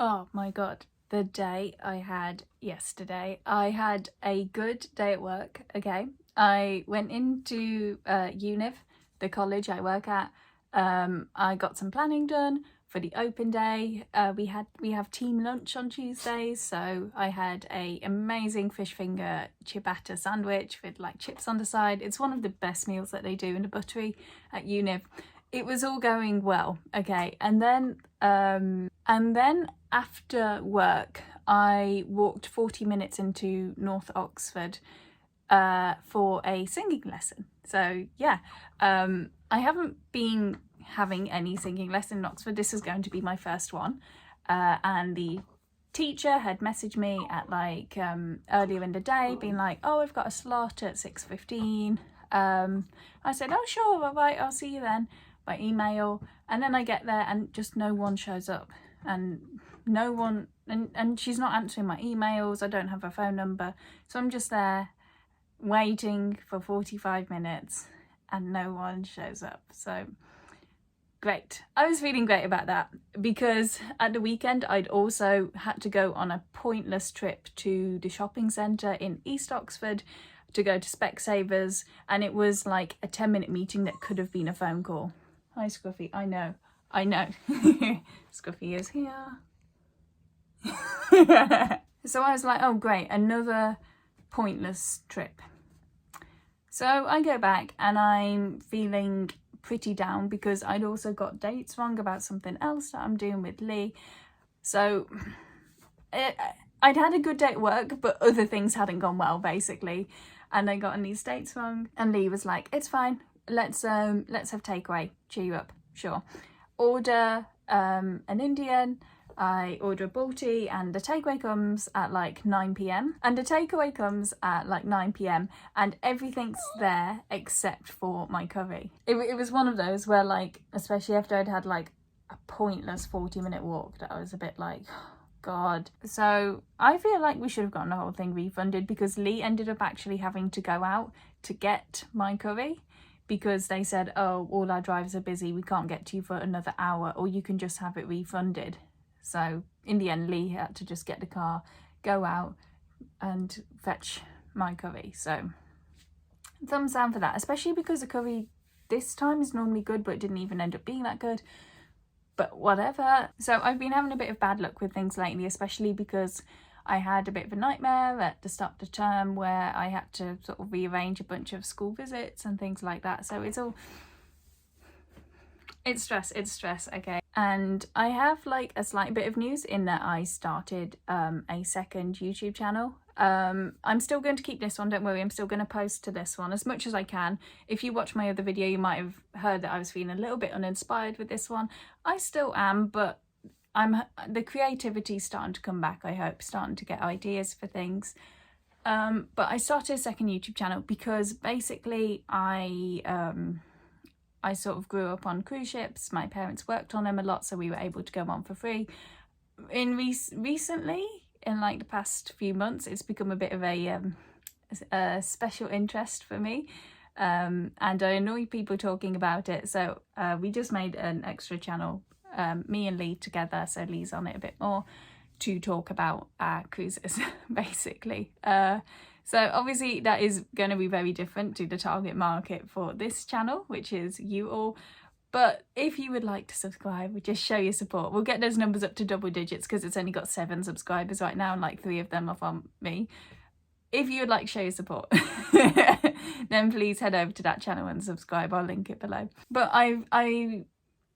Oh my god, the day I had yesterday. I had a good day at work, okay? I went into Univ, the college I work at. I got some planning done for the open day. We have team lunch on Tuesdays, so I had a amazing fish finger ciabatta sandwich with like chips on the side. It's one of the best meals that they do in the buttery at Univ. It was all going well, okay, and then after work I walked 40 minutes into North Oxford for a singing lesson. So yeah, I haven't been having any singing lesson in Oxford. This is going to be my first one, and the teacher had messaged me at like earlier in the day being like, oh, I've got a slot at 6:15. I said, oh sure, all right, I'll see you then, by email. And then I get there and just no one shows up, and no one, and she's not answering my emails. I don't have her phone number, so I'm just there waiting for 45 minutes and no one shows up. So great. I was feeling great about that, because at the weekend I'd also had to go on a pointless trip to the shopping centre in East Oxford to go to Specsavers, and it was like a 10-minute meeting that could have been a phone call. Hi Scruffy, I know. Scruffy is here. So I was like, oh great, another pointless trip. So I go back and I'm feeling pretty down because I'd also got dates wrong about something else that I'm doing with Lee. So I'd had a good day at work, but other things hadn't gone well basically, and I got these dates wrong. And Lee was like, "It's fine. Let's have takeaway. Cheer you up, sure." Order an Indian. I order a Balti, and the takeaway comes at like 9 p.m. and the takeaway comes at like 9 p.m. and everything's there except for my curry. It was one of those where, like, especially after I'd had like a pointless 40-minute walk, that I was a bit like, oh, God. So I feel like we should have gotten the whole thing refunded, because Lee ended up actually having to go out to get my curry, because they said, oh, all our drivers are busy, we can't get to you for another hour, or you can just have it refunded. So in the end, Lee had to just get the car, go out and fetch my curry. So thumbs down for that, especially because the curry this time is normally good, but it didn't even end up being that good. But whatever. So I've been having a bit of bad luck with things lately, especially because I had a bit of a nightmare at the start of the term where I had to sort of rearrange a bunch of school visits and things like that. So it's stress, okay. And I have like a slight bit of news in that I started a second YouTube channel. I'm still going to keep this one, don't worry, I'm still going to post to this one as much as I can. If you watch my other video, you might have heard that I was feeling a little bit uninspired with this one. I still am, but the creativity's starting to come back, I hope, starting to get ideas for things. But I started a second YouTube channel because basically I sort of grew up on cruise ships. My parents worked on them a lot, so we were able to go on for free. Recently, in like the past few months, it's become a bit of a special interest for me, and I annoy people talking about it. So we just made an extra channel, me and Lee together, so Lee's on it a bit more, to talk about our cruises, basically. So obviously that is going to be very different to the target market for this channel, which is you all. But if you would like to subscribe, just show your support. We'll get those numbers up to double digits, because it's only got 7 subscribers right now and like 3 of them are from me. If you would like to show your support, then please head over to that channel and subscribe. I'll link it below. But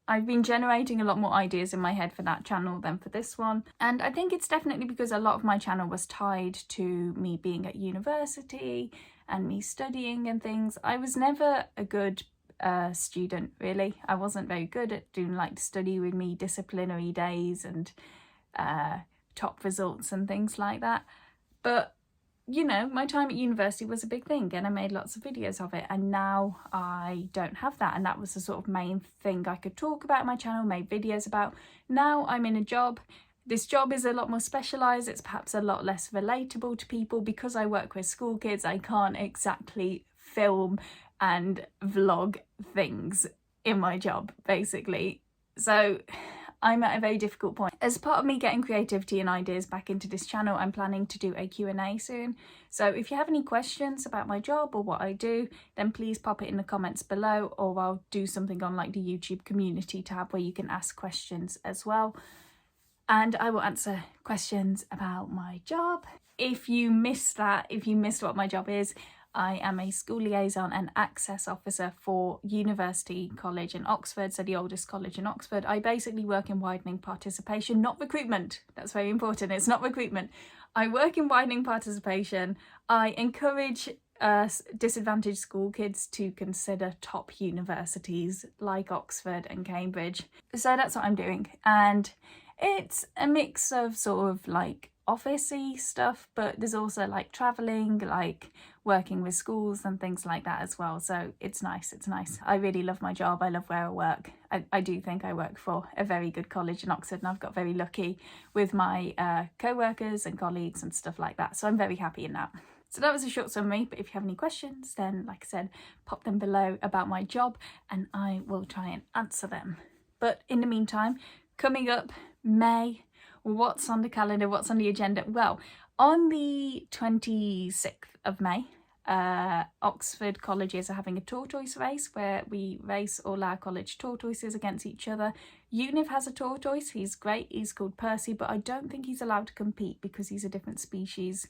I've been generating a lot more ideas in my head for that channel than for this one. And I think it's definitely because a lot of my channel was tied to me being at university and me studying and things. I was never a good student, really. I wasn't very good at doing like study with me, disciplinary days and top results and things like that. But you know, my time at university was a big thing and I made lots of videos of it, and now I don't have that, and that was the sort of main thing I could talk about on my channel, made videos about. Now I'm in a job. This job is a lot more specialised, it's perhaps a lot less relatable to people. Because I work with school kids, I can't exactly film and vlog things in my job, basically. So I'm at a very difficult point. As part of me getting creativity and ideas back into this channel, I'm planning to do a Q&A soon. So if you have any questions about my job or what I do, then please pop it in the comments below, or I'll do something on like the YouTube community tab where you can ask questions as well. And I will answer questions about my job. If you missed that, if you missed what my job is, I am a school liaison and access officer for University College in Oxford, so the oldest college in Oxford. I basically work in widening participation, not recruitment. That's very important. It's not recruitment. I work in widening participation. I encourage disadvantaged school kids to consider top universities like Oxford and Cambridge. So that's what I'm doing. And it's a mix of sort of like office-y stuff, but there's also like travelling, like working with schools and things like that as well. So it's nice. I really love my job. I love where I work. I do think I work for a very good college in Oxford, and I've got very lucky with my co-workers and colleagues and stuff like that. So I'm very happy in that. So that was a short summary, but if you have any questions, then like I said, pop them below about my job and I will try and answer them. But in the meantime, coming up May, what's on the calendar, what's on the agenda? Well, on the 26th of May, Oxford colleges are having a tortoise race where we race all our college tortoises against each other. Univ has a tortoise, he's great, he's called Percy, but I don't think he's allowed to compete because he's a different species.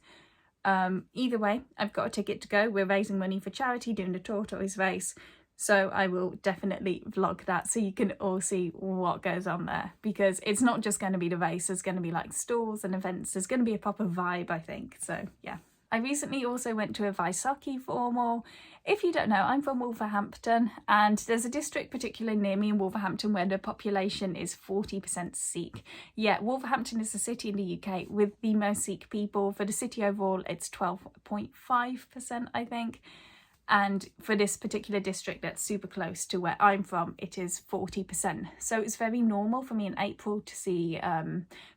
Either way, I've got a ticket to go. We're raising money for charity, doing the tortoise race. So I will definitely vlog that so you can all see what goes on there, because it's not just going to be the race, there's going to be like stalls and events, there's going to be a proper vibe, I think. So yeah. I recently also went to a Vaisakhi formal. If you don't know, I'm from Wolverhampton, and there's a district particularly near me in Wolverhampton where the population is 40% Sikh. Yeah, Wolverhampton is a city in the UK with the most Sikh people. For the city overall, it's 12.5%, I think. And for this particular district that's super close to where I'm from, it is 40%. So it's very normal for me in April to see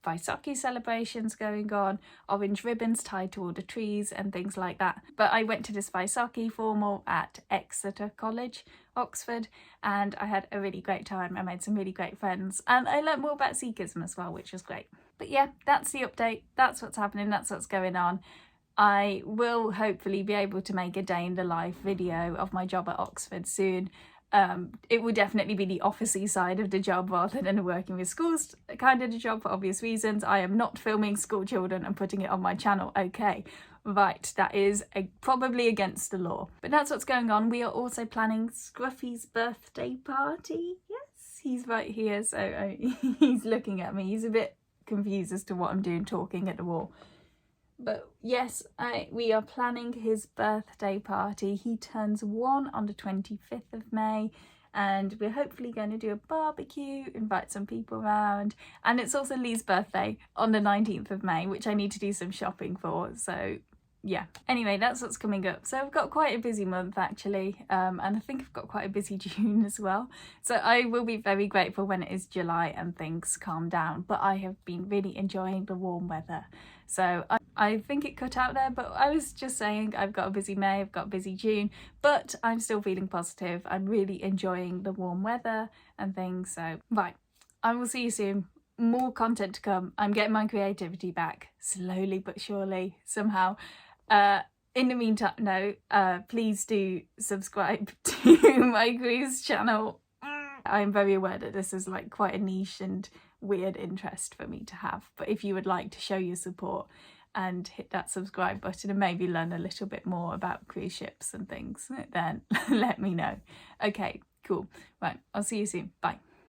Vaisakhi celebrations going on, orange ribbons tied to all the trees and things like that. But I went to this Vaisakhi formal at Exeter College, Oxford, and I had a really great time. I made some really great friends and I learnt more about Sikhism as well, which was great. But yeah, that's the update. That's what's happening. That's what's going on. I will hopefully be able to make a day in the life video of my job at Oxford soon. It will definitely be the office-y side of the job rather than working with schools kind of the job, for obvious reasons. I am not filming school children and putting it on my channel. Okay, right, that is probably against the law. But that's what's going on. We are also planning Scruffy's birthday party. Yes, he's right here, so he's looking at me. He's a bit confused as to what I'm doing talking at the wall. But yes, we are planning his birthday party. He turns 1 on the 25th of May, and we're hopefully going to do a barbecue, invite some people around. And it's also Lee's birthday on the 19th of May, which I need to do some shopping for. So yeah, anyway, that's what's coming up. So I've got quite a busy month actually, and I think I've got quite a busy June as well. So I will be very grateful when it is July and things calm down. But I have been really enjoying the warm weather. So I think it cut out there, but I was just saying I've got a busy May, I've got a busy June, but I'm still feeling positive. I'm really enjoying the warm weather and things. So right, I will see you soon. More content to come. I'm getting my creativity back slowly but surely somehow. In the meantime, please do subscribe to my cruise channel. I'm very aware that this is like quite a niche and weird interest for me to have, but if you would like to show your support and hit that subscribe button and maybe learn a little bit more about cruise ships and things, then let me know. Okay, cool. Right, I'll see you soon. Bye.